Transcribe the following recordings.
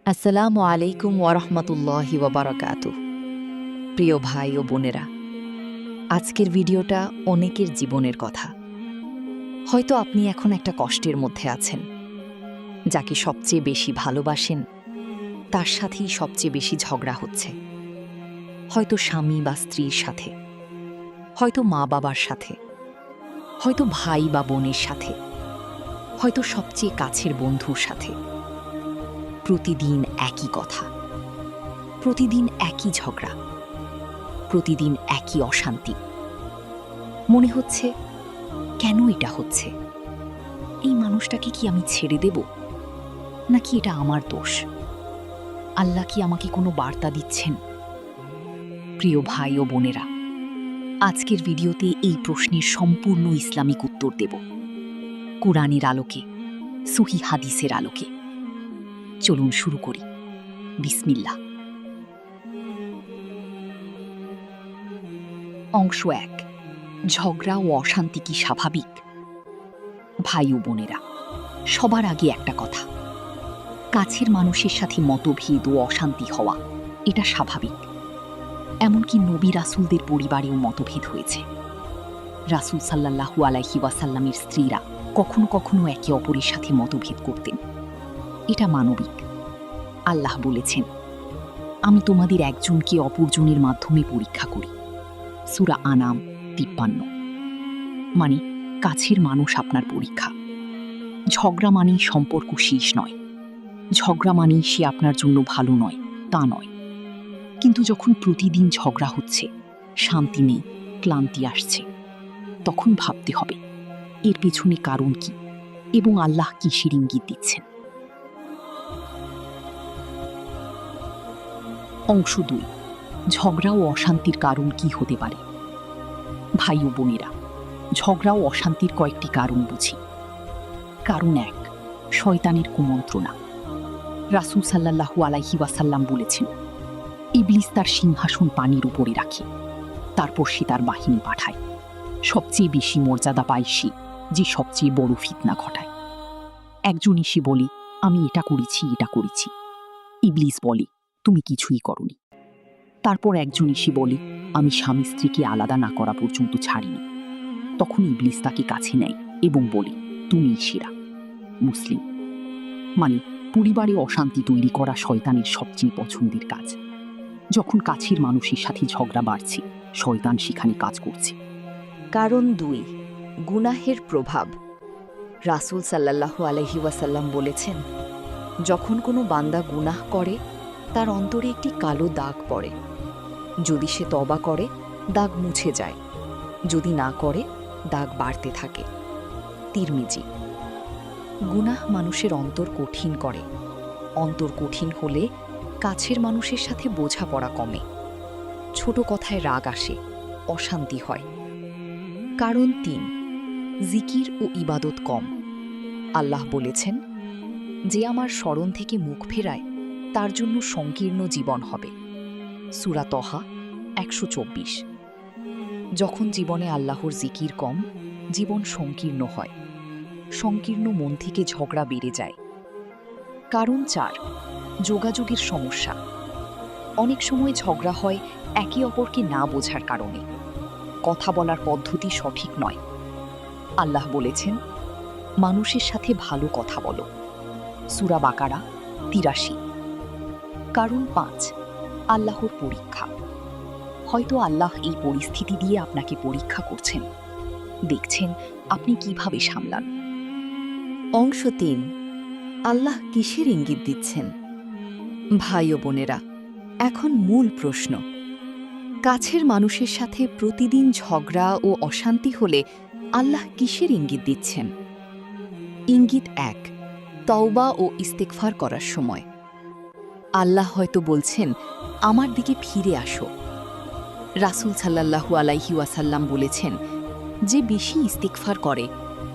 আসসালামু আলাইকুম ওয়ারহমতুল্লাহি ওয়াবারাকাতুহ। প্রিয় ভাই ও বোনেরা, আজকের ভিডিওটা অনেকের জীবনের কথা। হয়তো আপনি এখন একটা কষ্টের মধ্যে আছেন। যাকে সবচেয়ে বেশি ভালোবাসেন তার সাথেই সবচেয়ে বেশি ঝগড়া হচ্ছে। হয়তো স্বামী বা স্ত্রীর সাথে, হয়তো মা বাবার সাথে, হয়তো ভাই বা বোনের সাথে, হয়তো সবচেয়ে কাছের বন্ধুর সাথে। প্রতিদিন একই কথা, প্রতিদিন একই ঝগড়া, প্রতিদিন একই অশান্তি। মনে হচ্ছে কেন এটা হচ্ছে? এই মানুষটাকে কি আমি ছেড়ে দেব, নাকি এটা আমার দোষ? আল্লাহ কি আমাকে কোনো বার্তা দিচ্ছেন? প্রিয় ভাই ও বোনেরা, আজকের ভিডিওতে এই প্রশ্নের সম্পূর্ণ ইসলামিক উত্তর দেব, কুরআনের আলোকে, সহিহ হাদিসের আলোকে। চলুন শুরু করি। বিসমিল্লাহ। অংশ ১, ঝগড়া ও অশান্তি কি স্বাভাবিক? ভাই ও বোনেরা, সবার আগে একটা কথা, কাছের মানুষের সাথে মতভেদ ও অশান্তি হওয়া এটা স্বাভাবিক। এমনকি নবী রাসূলদের পরিবারেও মতভেদ হয়েছে। রাসূল সাল্লাল্লাহু আলাইহি ওয়াসাল্লামের স্ত্রীরা কখনো কখনো একে অপরের সাথে মতভেদ করতেন। এটা মানবিক। আল্লাহ বলেছেন, আমি তোমাদের একজনকে অপরজনের মাধ্যমে পরীক্ষা করি। সূরা আনাম ৫৩। মানে কাছের মানুষ আপনার পরীক্ষা। ঝগড়া মানেই সম্পর্ক শেষ নয়, ঝগড়া মানেই সে আপনার জন্য ভালো নয়, তা নয়। কিন্তু যখন প্রতিদিন ঝগড়া হচ্ছে, শান্তি নেই, ক্লান্তি আসছে, তখন ভাবতে হবে এর পেছনে কারণ কি এবং আল্লাহ কিসের ইঙ্গিত দিচ্ছেন। অংশ ২, ঝগড়া ও অশান্তির কারণ কি হতে পারে? ভাই ও বোনেরা, ঝগড়া ও অশান্তির কয়েকটি কারণ বুঝি। কারণ ১, শয়তানের কুমন্ত্রণা। রাসূল সাল্লাল্লাহু আলাইহি ওয়াসাল্লাম বলেছেন, ইবলিস তার সিংহাসন পানির উপরে রাখে, তারপর সে তার বাহিনী পাঠায়। সবচেয়ে বেশি মর্যাদা পায় সে যে সবচেয়ে বড় ফিতনা ঘটায়। একজন এসে বলে, আমি এটা করেছি, এটা করেছি। ইবলিস বলে, তুমি কিছুই করনি। তারপর একজন এসে বলে, আমি স্বামী স্ত্রীকে আলাদা না করা পর্যন্ত ছাড়িনি। তখন ইবলিস তাকে কাছে নেয় এবং বলে, তুমিই সেরা। মুসলিম। মানে পরিবারে অশান্তি তৈরি করা শয়তানের সবচেয়ে পছন্দের কাজ। যখন কাছের মানুষের সাথে ঝগড়া বাড়ছে, শয়তান সেখানে কাজ করছে। কারণ ২, গুনাহের প্রভাব। রাসূল সাল্লাল্লাহু আলাইহি ওয়াসাল্লাম বলেছেন, যখন কোনো বান্দা গুনাহ করে তার অন্তরে একটি কালো দাগ পড়ে। যদি সে তওবা করে দাগ মুছে যায়, যদি না করে দাগ বাড়তে থাকে। তিরমিজি। গুনাহ মানুষের অন্তর কঠিন করে। অন্তর কঠিন হলে কাছের মানুষের সাথে বোঝাপড়া কমে, ছোট কথায় রাগ আসে, অশান্তি হয়। কারণ ৩, জিকির ও ইবাদত কম। আল্লাহ বলেছেন, যে আমার স্মরণ থেকে মুখ ফেরায় তার জন্য সংকীর্ণ জীবন হবে। সূরা তহা ১২৪। যখন জীবনে আল্লাহর জিকির কম, জীবন সংকীর্ণ হয়। সংকীর্ণ মন থেকে ঝগড়া বেড়ে যায়। কারণ ৪, যোগাযোগের সমস্যা। অনেক সময় ঝগড়া হয় একে অপরকে না বোঝার কারণে। কথা বলার পদ্ধতি সঠিক নয়। আল্লাহ বলেছেন, মানুষের সাথে ভালো কথা বলো। সূরা বাকারা ৮৩। কারণ ৫, আল্লাহর পরীক্ষা। হয়তো আল্লাহ এই পরিস্থিতি দিয়ে আপনাকে পরীক্ষা করছেন, দেখছেন আপনি কিভাবে সামলান। অংশ ৩, আল্লাহ কিসের ইঙ্গিত দিচ্ছেন? ভাই ও বোনেরা, এখন মূল প্রশ্ন, কাছের মানুষের সাথে প্রতিদিন ঝগড়া ও অশান্তি হলে আল্লাহ কিসের ইঙ্গিত দিচ্ছেন? ইঙ্গিত ১, তওবা ও ইস্তেগফার করার সময়। আল্লাহ হয়তো বলছেন, আমার দিকে ফিরে আসো। রাসূল সাল্লাল্লাহু আলাইহি ওয়াসাল্লাম বলেছেন, যে বেশি ইস্তেগফার করে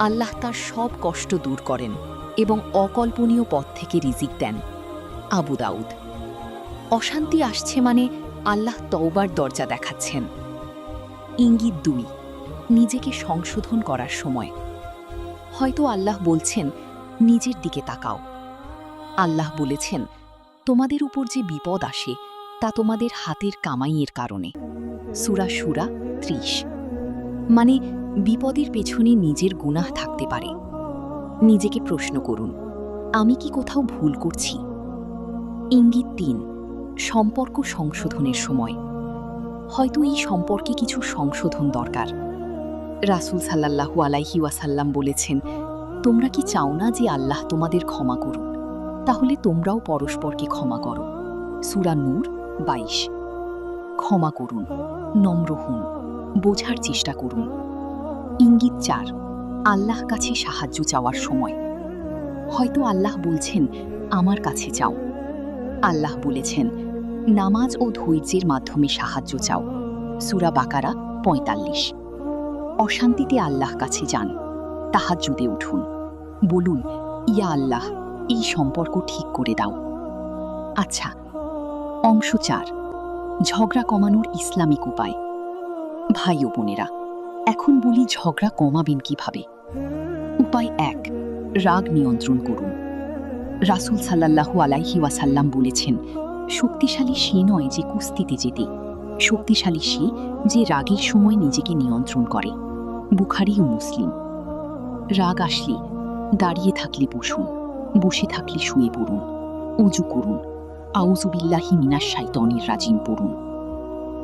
আল্লাহ তার সব কষ্ট দূর করেন এবং অকল্পনীয় পথ থেকে রিজিক দেন। আবু দাউদ। অশান্তি আসছে মানে আল্লাহ তওবার দরজা দেখাচ্ছেন। ইঙ্গিত ২, নিজেকে সংশোধন করার সময়। হয়তো আল্লাহ বলছেন, নিজের দিকে তাকাও। আল্লাহ বলেছেন, তোমাদের উপর যে বিপদ আসে তা তোমাদের হাতের কামাইয়ের কারণে। সূরা শুরা ৩০। মানে বিপদের পেছনে নিজের গুনাহ থাকতে পারে। নিজেকে প্রশ্ন করুন, আমি কি কোথাও ভুল করছি? ইঙ্গিত ৩, সম্পর্ক সংশোধনের সময়। হয়তো এই সম্পর্কে কিছু সংশোধন দরকার। রাসূল সাল্লাল্লাহু আলাইহি ওয়াসাল্লাম বলেছেন, তোমরা কি চাও না যে আল্লাহ তোমাদের ক্ষমা করুন? তাহলে তোমরাও পরস্পরকে ক্ষমা করো। সূরা নূর ২২। ক্ষমা করুন, নম্র হন, বোঝার চেষ্টা করুন। ইঙ্গিত ৪, আল্লাহ কাছে সাহায্য চাওয়ার সময়। হয়তো আল্লাহ বলছেন, আমার কাছে চাও। আল্লাহ বলেছেন, নামাজ ও ধৈর্যের মাধ্যমে সাহায্য চাও। সূরা বাকারা ৪৫। অশান্তিতে আল্লাহ কাছে যান, তাহাজ্জুদে উঠুন, বলুন, ইয়া আল্লাহ, এই সম্পর্ক ঠিক করে দাও। আচ্ছা, অংশ ৪, ঝগড়া কমানোর ইসলামিক উপায়। ভাই ও বোনেরা, এখন বলি ঝগড়া কমাবেন কিভাবে। উপায় ১, রাগ নিয়ন্ত্রণ করুন। রাসূল সাল্লাল্লাহু আলাইহি ওয়াসাল্লাম বলেছেন, শক্তিশালী সে নয় যে কুস্তিতে জেতে, শক্তিশালী সে যে রাগের সময় নিজেকে নিয়ন্ত্রণ করে। বুখারী ও মুসলিম। রাগ আসলে দাঁড়িয়ে থাকলে বসুন, বসে থাকলে শুয়ে পড়ুন, ওযু করুন, আউযু বিল্লাহি মিনাশ শাইতানির রাজিম পড়ুন।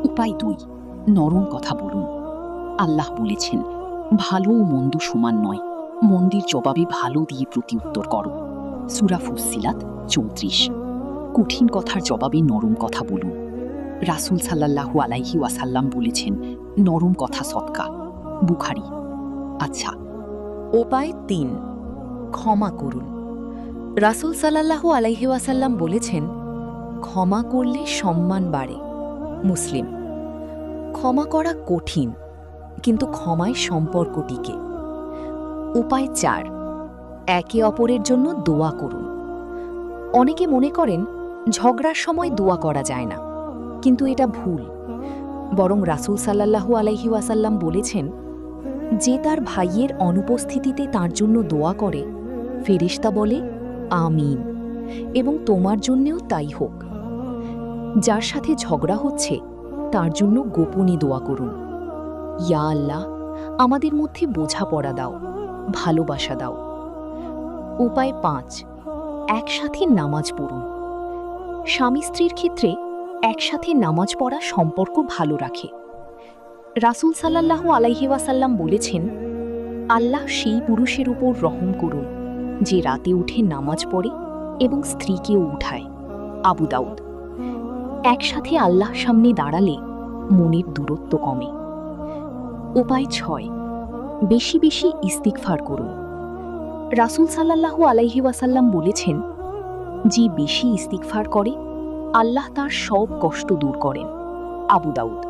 উপায় ২, নরম কথা বলুন। আল্লাহ বলেছেন, ভালো ও মন্দ সমান নয়, মন্দের জবাবে ভালো দিয়ে প্রতিউত্তর করো। সূরা ফুসসিলাত ৩৪। কঠিন কথার জবাবে নরম কথা বলুন। রাসূল সাল্লাল্লাহু আলাইহি ওয়াসাল্লাম বলেছেন, নরম কথা সদকা। বুখারী। আচ্ছা, উপায় ৩, ক্ষমা করুন। রাসূল সাল্লাল্লাহু আলাইহি ওয়াসাল্লাম বলেছেন, ক্ষমা করলে সম্মান বাড়ে। মুসলিম। ক্ষমা করা কঠিন, কিন্তু ক্ষমায় সম্পর্ক টিকে। উপায় ৪, একে অপরের জন্য দোয়া করুন। অনেকে মনে করেন ঝগড়ার সময় দোয়া করা যায় না, কিন্তু এটা ভুল। বরং রাসূল সাল্লাল্লাহু আলাইহি ওয়াসাল্লাম বলেছেন, যে তার ভাইয়ের অনুপস্থিতিতে তার জন্য দোয়া করে, ফেরেশতা বলে আমিন, এবং তোমার জন্যেও তাই হোক। যার সাথে ঝগড়া হচ্ছে তার জন্য গোপনে দোয়া করুন, ইয়া আল্লাহ, আমাদের মধ্যে বোঝাপড়া দাও, ভালোবাসা দাও। উপায় ৫, একসাথে নামাজ পড়ুন। স্বামী স্ত্রীর ক্ষেত্রে একসাথে নামাজ পড়া সম্পর্ক ভালো রাখে। রাসূল সাল্লাল্লাহু আলাইহি ওয়াসাল্লাম বলেছেন, আল্লাহ সেই পুরুষের উপর রহম করুন যে রাতে উঠে নামাজ পড়ে এবং স্ত্রীকেও উঠায়। আবু দাউদ। একসাথে আল্লাহর সামনে দাঁড়ালে মনের দূরত্ব কমে। উপায় ৬, বেশি বেশি ইস্তিগফার করুন। রাসূল সাল্লাল্লাহু আলাইহি ওয়াসাল্লাম বলেছেন, যে বেশি ইস্তিগফার করে আল্লাহ তার সব কষ্ট দূর করেন। আবু দাউদ।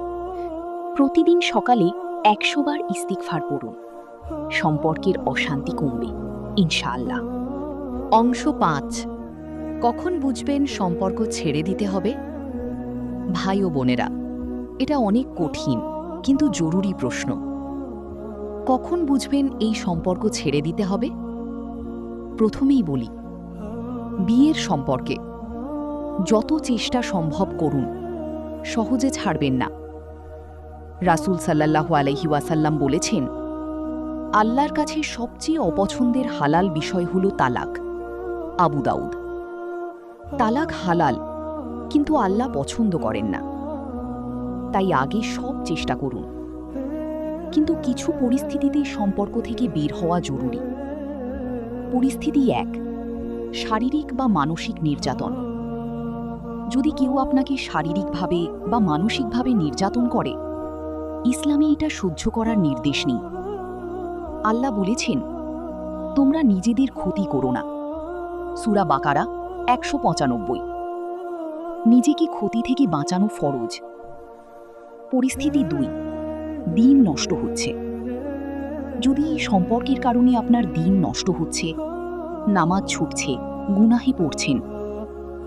প্রতিদিন সকালে ১০০ বার ইস্তিগফার পড়ুন, সম্পর্কের অশান্তি কমবে ইনশাআল্লাহ। অংশ ৫, কখন বুঝবেন সম্পর্ক ছেড়ে দিতে হবে? ভাই ও বোনেরা, এটা অনেক কঠিন কিন্তু জরুরি প্রশ্ন। কখন বুঝবেন এই সম্পর্ক ছেড়ে দিতে হবে? প্রথমেই বলি, বিয়ের সম্পর্কে যত চেষ্টা সম্ভব করুন, সহজে ছাড়বেন না। রাসূল সাল্লাল্লাহু আলাইহি ওয়াসাল্লাম বলেছেন, আল্লাহর কাছে সবচেয়ে অপছন্দের হালাল বিষয় হল তালাক। আবু দাউদ। তালাক হালাল, কিন্তু আল্লাহ পছন্দ করেন না। তাই আগে সব চেষ্টা করুন। কিন্তু কিছু পরিস্থিতিতে সম্পর্ক থেকে বের হওয়া জরুরি। পরিস্থিতি ১, শারীরিক বা মানসিক নির্যাতন। যদি কেউ আপনাকে শারীরিকভাবে বা মানসিকভাবে নির্যাতন করে, ইসলামে এটা সহ্য করার নির্দেশ নেই। আল্লাহ বলেছেন, তোমরা নিজেদের ক্ষতি করো না। সূরা বাকারা ১৯৫। নিজেকে ক্ষতি থেকে বাঁচানো ফরজ। পরিস্থিতি ২, দিন নষ্ট হচ্ছে। যদি এই সম্পর্কের কারণে আপনার দিন নষ্ট হচ্ছে, নামাজ ছুটছে, গুনাহে পড়ছেন,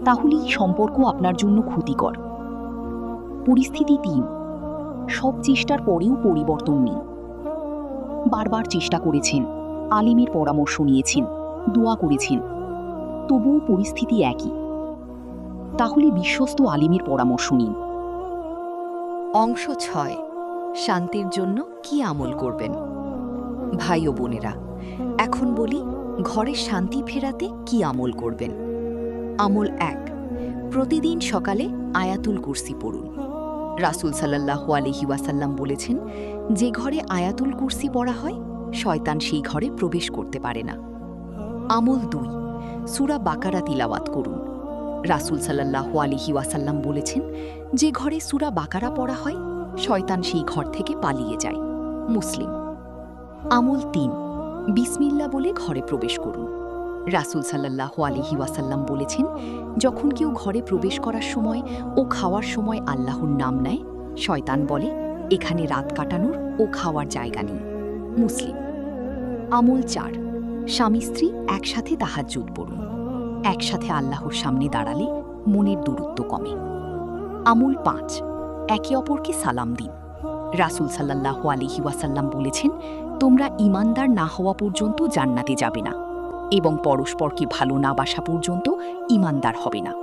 তাহলে এই সম্পর্ক আপনার জন্য ক্ষতিকর। পরিস্থিতি ৩, সব চেষ্টার পরেও পরিবর্তন নেই। বারবার চেষ্টা করেছেন, আলিমের পরামর্শ নিয়েছেন, দোয়া করেছেন, তবুও পরিস্থিতি একই। তাহলে বিশ্বস্ত আলিমের পরামর্শ নিন। অংশ 6, শান্তির জন্য কি আমল করবেন? ভাই ও বোনেরা, এখন বলি ঘরে শান্তি ফেরাতে কি আমল করবেন। আমল 1, প্রতিদিন সকালে আয়াতুল কুরসি পড়ুন। রাসূল সাল্লাল্লাহু আলাইহি ওয়াসাল্লাম বলেছেন, যে ঘরে আয়াতুল কুরসি পড়া হয় শয়তান সেই ঘরে প্রবেশ করতে পারে না। আমল 2, সূরা বাকারা তিলাওয়াত করুন। রাসূল সাল্লাল্লাহু আলাইহি ওয়াসাল্লাম বলেছেন, যে ঘরে সূরা বাকারা পড়া হয় শয়তান সেই ঘর থেকে পালিয়ে যায়। মুসলিম। আমল 3, বিসমিল্লাহ বলে ঘরে প্রবেশ করুন। রাসূল সাল্লাল্লাহু আলাইহি ওয়াসাল্লাম বলেছেন, যখন কেউ ঘরে প্রবেশ করার সময় ও খাওয়ার সময় আল্লাহর নাম নেয়, শয়তান বলে এখানে রাত কাটানোর ও খাওয়ার জায়গা নেই। মুসলিম। আমল 4, স্বামী স্ত্রী একসাথে তাহাজ্জুদ পড়ুন। একসাথে আল্লাহর সামনে দাঁড়ালে মনের দূরত্ব কমে। আমল 5, একে অপরকে সালাম দিন। রাসূল সাল্লাল্লাহু আলাইহি ওয়াসাল্লাম বলেছেন, তোমরা ঈমানদার না হওয়া পর্যন্ত জান্নাতে যাবে না এবং পরস্পরকে ভালো না বাসা পর্যন্ত ঈমানদার হবে না।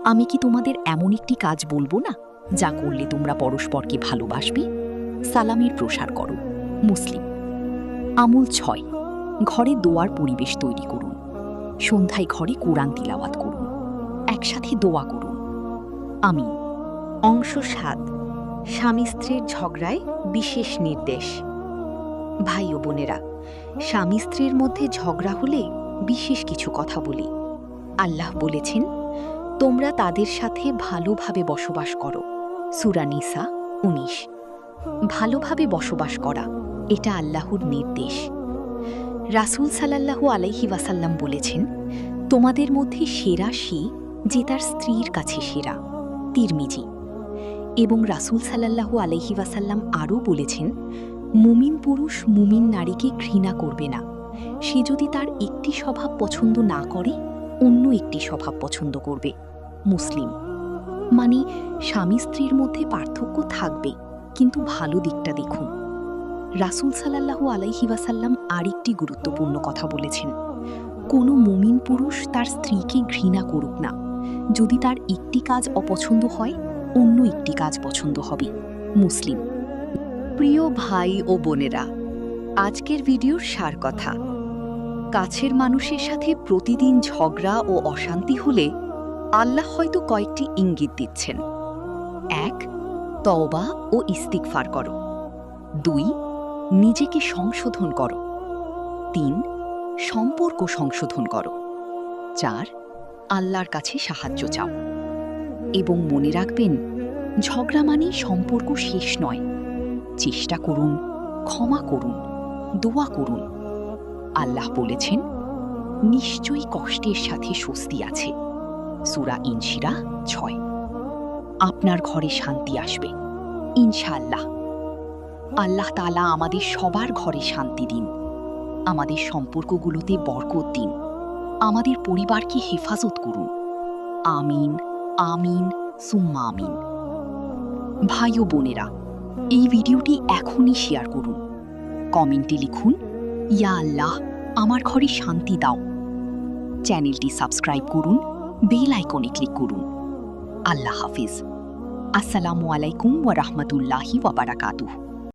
আমি কি তোমাদের এমন একটি কাজ বলবো না যা করলে তোমরা পরস্পরকে ভালোবাসবে? সালামের প্রসার করো। মুসলিম। আমল 6, ঘরে দোয়ার পরিবেশ তৈরি করুন। সন্ধ্যায় ঘরে কোরআন তিলাওয়াত করুন। একসাথে দোয়া করুন। আমিন। অংশ 7, স্বামী স্ত্রীর ঝগড়ায় বিশেষ নির্দেশ। ভাই ও বোনেরা, স্বামী স্ত্রীর মধ্যে ঝগড়া হলে বিশেষ কিছু কথা বলি। আল্লাহ বলেছেন, তোমরা তাদের সাথে ভালোভাবে বসবাস করো। সূরা নিসা 19। ভালোভাবে বসবাস করা এটা আল্লাহর নির্দেশ। রাসূল সাল্লাল্লাহু আলাইহি ওয়াসাল্লাম বলেছেন, তোমাদের মধ্যে সেরা সে যে তার স্ত্রীর কাছে সেরা। তিরমিজি। এবং রাসূল সাল্লাল্লাহু আলাইহি ওয়াসাল্লাম আরও বলেছেন, মুমিন পুরুষ মুমিন নারীকে ঘৃণা করবে না। সে যদি তার একটি স্বভাব পছন্দ না করে অন্য একটি স্বভাব পছন্দ করবে। মুসলিম। মানে স্বামী স্ত্রীর মধ্যে পার্থক্য থাকবে, কিন্তু ভালো দিকটা দেখুন। রাসূল সাল্লাল্লাহু আলাইহি ওয়াসাল্লাম আরেকটি গুরুত্বপূর্ণ কথা বলেছেন, কোনো মুমিন পুরুষ তার স্ত্রীকে ঘৃণা করুক না। যদি তার একটি কাজ অপছন্দ হয় অন্য একটি কাজ পছন্দ হবে। মুসলিম। প্রিয় ভাই ও বোনেরা, আজকের ভিডিওর সার কথা, কাছের মানুষের সাথে প্রতিদিন ঝগড়া ও অশান্তি হলে আল্লাহ হয়তো কয়েকটি ইঙ্গিত দিচ্ছেন। 1, তওবা ও ইস্তিগফার করো। 2, নিজেকে সংশোধন করো। 3, সম্পর্ক সংশোধন করো। 4, আল্লাহর কাছে সাহায্য চাও। এবং মনে রাখবেন, ঝগড়া মানেই সম্পর্ক শেষ নয়। চেষ্টা করুন, ক্ষমা করুন, দোয়া করুন। আল্লাহ বলেছেন, নিশ্চয়ই কষ্টের সাথে স্বস্তি আছে। সূরা ইনশিরাহ 6। আপনার ঘরে শান্তি আসবে ইনশাআল্লাহ। আল্লাহ তাআলা আমাদের সবার ঘরে শান্তি দিন, আমাদের সম্পর্কগুলোতে বরকত দিন, আমাদের পরিবারকে হেফাজত করুন। আমিন, আমিন, সুম্মা আমিন। ভাই ও বোনেরা, এই ভিডিওটি এখনই শেয়ার করুন। কমেন্টে লিখুন, ইয়া আল্লাহ, আমার ঘরে শান্তি দাও। চ্যানেলটি সাবস্ক্রাইব করুন, বেল আইকনে ক্লিক করুন। আল্লাহ হাফিজ। আসসালামু আলাইকুম ওয়া রাহমাতুল্লাহি ওয়া বারাকাতুহু।